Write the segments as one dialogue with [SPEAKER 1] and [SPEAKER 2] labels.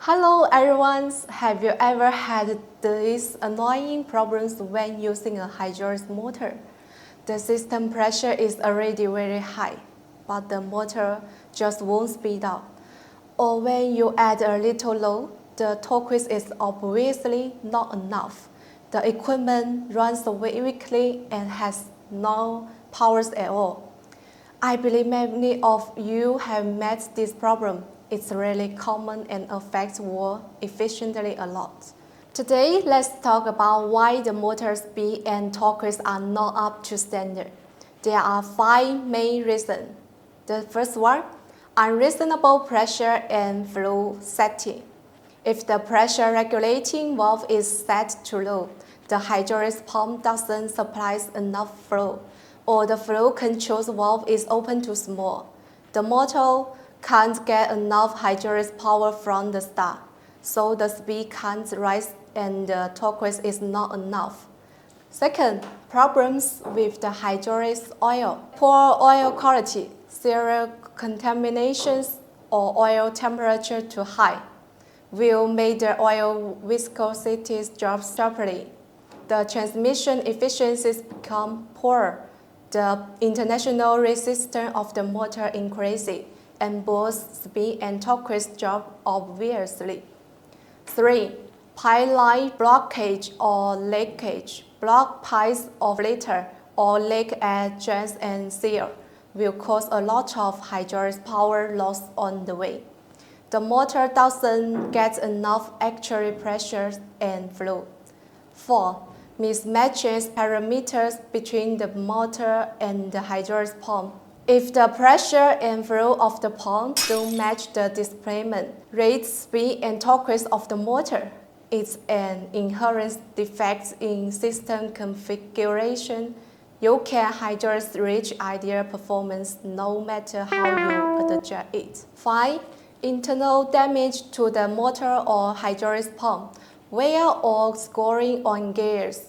[SPEAKER 1] Hello everyone, have you ever had these annoying problems when using a hydraulic motor? The system pressure is already very high, but the motor just won't speed up. Or when you add a little load, the torque is obviously not enough. The equipment runs weakly and has no powers at all. I believe many of you have met this problem. It's really common and affects work efficiently a lot. Today, let's talk about why the motor speed and torque are not up to standard. There are 5 main reasons. The first one, unreasonable pressure and flow setting. If the pressure regulating valve is set too low, the hydraulic pump doesn't supply enough flow, or the flow control valve is open too small. The motor can't get enough hydraulic power from the start, so the speed can't rise and the torque is not enough. Second, problems with the hydraulic oil. Poor oil quality, serial contaminations, or oil temperature too high will make the oil viscosity drop sharply. The transmission efficiencies become poor. The internal resistance of the motor increases, and both speed and torque drop obviously. 3. Pipeline blockage or leakage. Blocked pipes of letter or leak at joints and seal will cause a lot of hydraulic power loss on the way. The motor doesn't get enough actual pressure and flow. 4. Mismatches parameters between the motor and the hydraulic pump. If the pressure and flow of the pump don't match the displacement, rate, speed, and torque of the motor, it's an inherent defect in system configuration. You can hydraulics reach ideal performance no matter how you adjust it. 5. Internal damage to the motor or hydraulic pump, wear or scoring on gears,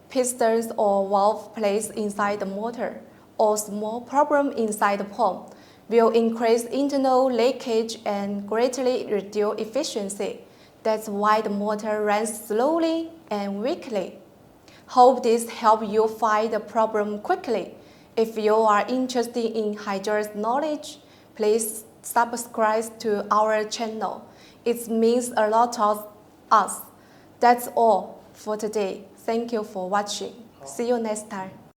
[SPEAKER 1] pistons or valve plates inside the motor, or small problem inside the pump will increase internal leakage and greatly reduce efficiency. That's why the motor runs slowly and weakly. Hope this helps you find the problem quickly. If you are interested in hydraulic knowledge, please subscribe to our channel. It means a lot to us. That's all for today. Thank you for watching. See you next time.